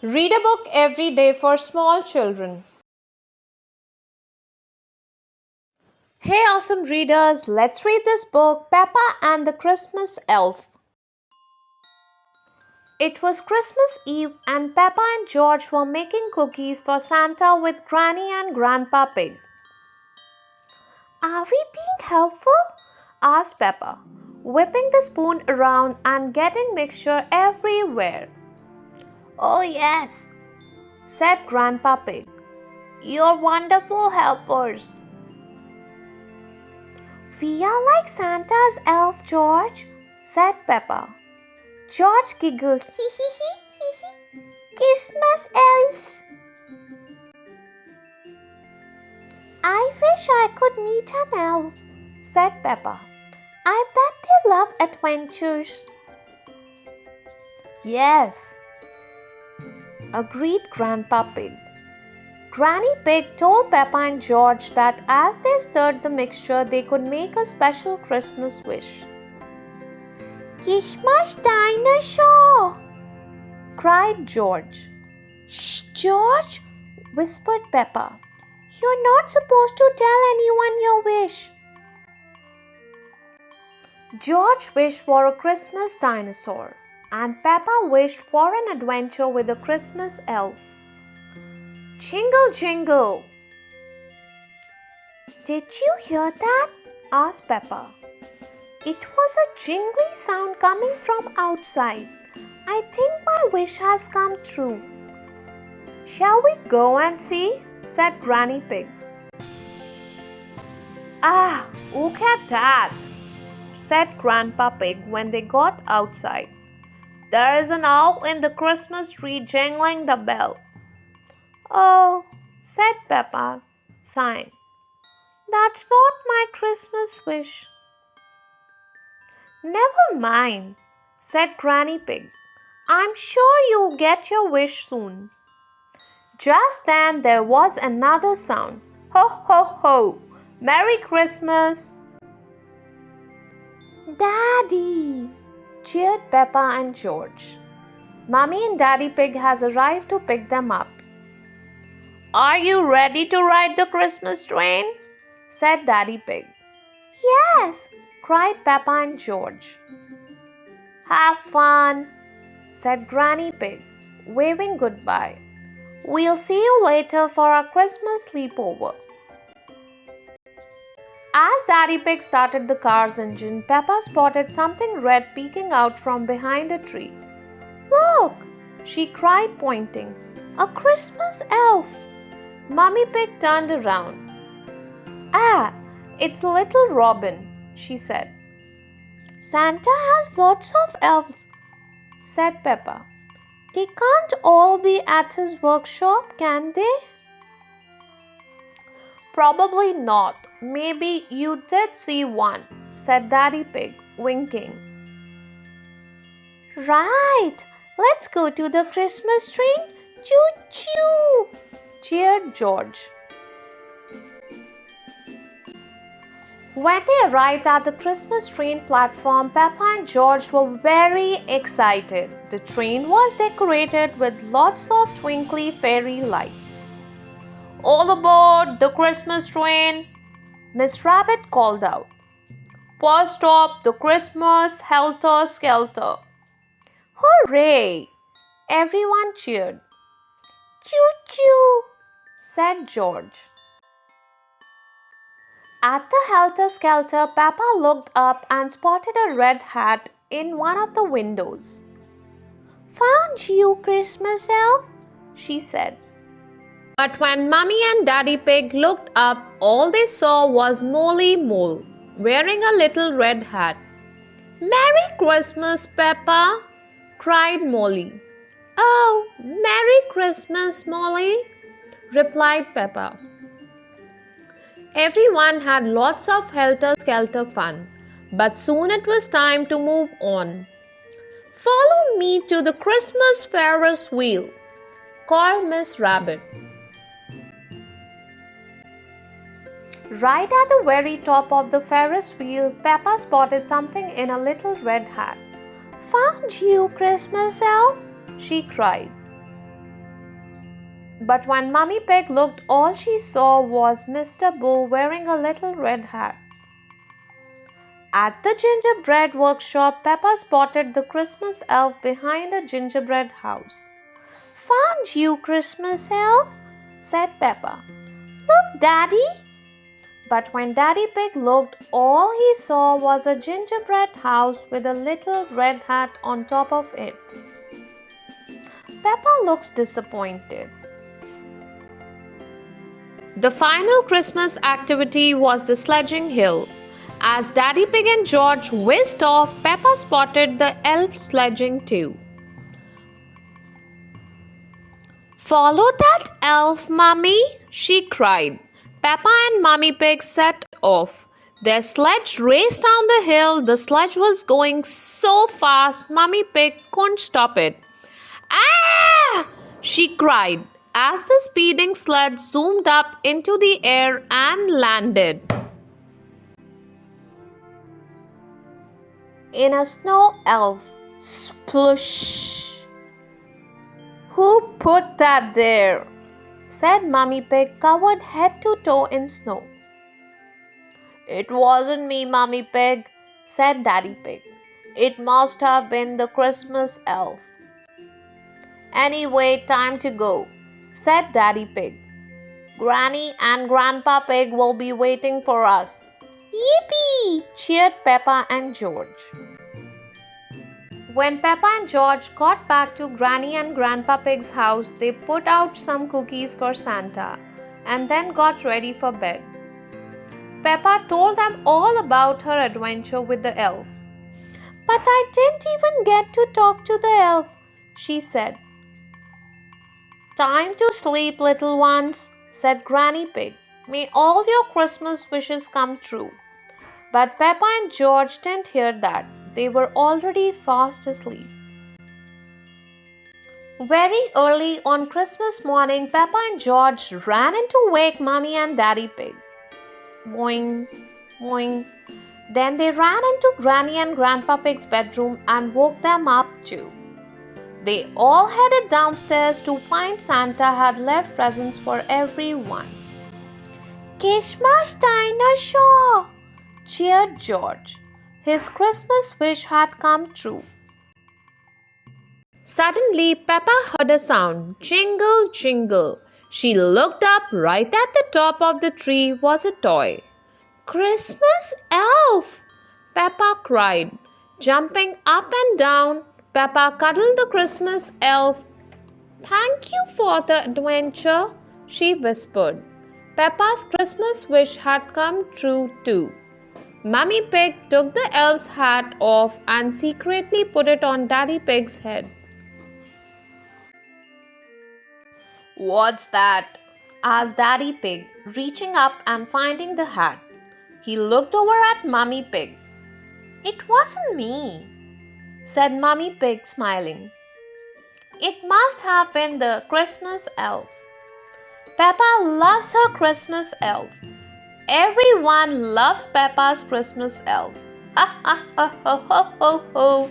Read a book every day for small children. Hey, awesome readers, let's read this book, Peppa and the Christmas Elf. It was Christmas Eve, and Peppa and George were making cookies for Santa with Granny and Grandpa Pig. Are we being helpful? Asked Peppa, whipping the spoon around and getting mixture everywhere. Oh, yes, said Grandpa Pig. You're wonderful helpers. We are like Santa's elf, George, said Peppa. George giggled. Hee hee hee hee hee. Christmas elves. I wish I could meet an elf, said Peppa. I bet they love adventures. Yes, agreed Grandpa Pig. Granny Pig told Peppa and George that as they stirred the mixture, they could make a special Christmas wish. Christmas dinosaur! Cried George. Shh, George, whispered Peppa. You're not supposed to tell anyone your wish. George wished for a Christmas dinosaur, and Peppa wished for an adventure with a Christmas elf. Jingle, jingle! Did you hear that? Asked Peppa. It was a jingly sound coming from outside. I think my wish has come true. Shall we go and see? Said Granny Pig. Ah, look at that, said Grandpa Pig when they got outside. There is an owl in the Christmas tree jingling the bell. Oh, said Peppa, sighing. That's not my Christmas wish. Never mind, said Granny Pig. I'm sure you'll get your wish soon. Just then there was another sound. Ho, ho, ho! Merry Christmas! Daddy! Cheered Peppa and George. Mummy and Daddy Pig has arrived to pick them up. Are you ready to ride the Christmas train? Said Daddy Pig. Yes, cried Peppa and George. Have fun, said Granny Pig, waving goodbye. We'll see you later for our Christmas sleepover. As Daddy Pig started the car's engine, Peppa spotted something red peeking out from behind a tree. Look, she cried, pointing. A Christmas elf. Mummy Pig turned around. Ah, it's little Robin, she said. Santa has lots of elves, said Peppa. They can't all be at his workshop, can they? Probably not. Maybe you did see one, said Daddy Pig, winking. Right, let's go to the Christmas train. Choo-choo! Cheered George. When they arrived at the Christmas train platform, Peppa and George were very excited. The train was decorated with lots of twinkly fairy lights. All aboard the Christmas train, Miss Rabbit called out. First stop, the Christmas helter-skelter. Hooray! Everyone cheered. Choo-choo, said George. At the helter-skelter, Peppa looked up and spotted a red hat in one of the windows. Found you, Christmas elf, she said. But when Mummy and Daddy Pig looked up, all they saw was Molly Mole, wearing a little red hat. Merry Christmas, Peppa, cried Molly. Oh, Merry Christmas, Molly, replied Peppa. Everyone had lots of helter-skelter fun, but soon it was time to move on. Follow me to the Christmas Ferris wheel, called Miss Rabbit. Right at the very top of the Ferris wheel, Peppa spotted something in a little red hat. Found you, Christmas elf, she cried. But when Mummy Pig looked, all she saw was Mr. Bull wearing a little red hat. At the gingerbread workshop, Peppa spotted the Christmas elf behind a gingerbread house. "Found you, Christmas elf," said Peppa. "Look, Daddy." But when Daddy Pig looked, all he saw was a gingerbread house with a little red hat on top of it. Peppa looks disappointed. The final Christmas activity was the sledging hill. As Daddy Pig and George whizzed off, Peppa spotted the elf sledging too. "Follow that elf, Mummy," she cried. Peppa and Mummy Pig set off. Their sledge raced down the hill. The sledge was going so fast, Mummy Pig couldn't stop it. "Ah!" she cried as the speeding sled zoomed up into the air and landed in a snow elf. Splush! "Who put that there?" said Mummy Pig, covered head to toe in snow. "It wasn't me, Mummy Pig," said Daddy Pig. "It must have been the Christmas elf." "Anyway, time to go," said Daddy Pig. "Granny and Grandpa Pig will be waiting for us." "Yippee!" cheered Peppa and George. When Peppa and George got back to Granny and Grandpa Pig's house, they put out some cookies for Santa and then got ready for bed. Peppa told them all about her adventure with the elf. "But I didn't even get to talk to the elf," she said. "Time to sleep, little ones," said Granny Pig. "May all your Christmas wishes come true." But Peppa and George didn't hear that. They were already fast asleep. Very early on Christmas morning, Peppa and George ran in to wake Mummy and Daddy Pig. Boing, boing. Then they ran into Granny and Grandpa Pig's bedroom and woke them up too. They all headed downstairs to find Santa had left presents for everyone. "Christmas dinosaur!" cheered George. His Christmas wish had come true. Suddenly, Peppa heard a sound. Jingle, jingle. She looked up. Right at the top of the tree was a toy. "Christmas elf!" Peppa cried. Jumping up and down, Peppa cuddled the Christmas elf. "Thank you for the adventure," she whispered. Peppa's Christmas wish had come true too. Mummy Pig took the elf's hat off and secretly put it on Daddy Pig's head. "What's that?" asked Daddy Pig, reaching up and finding the hat. He looked over at Mummy Pig. "It wasn't me," said Mummy Pig, smiling. "It must have been the Christmas elf." Peppa loves her Christmas elf. Everyone loves Peppa's Christmas elf. Ha ha ha ho ho ho ho.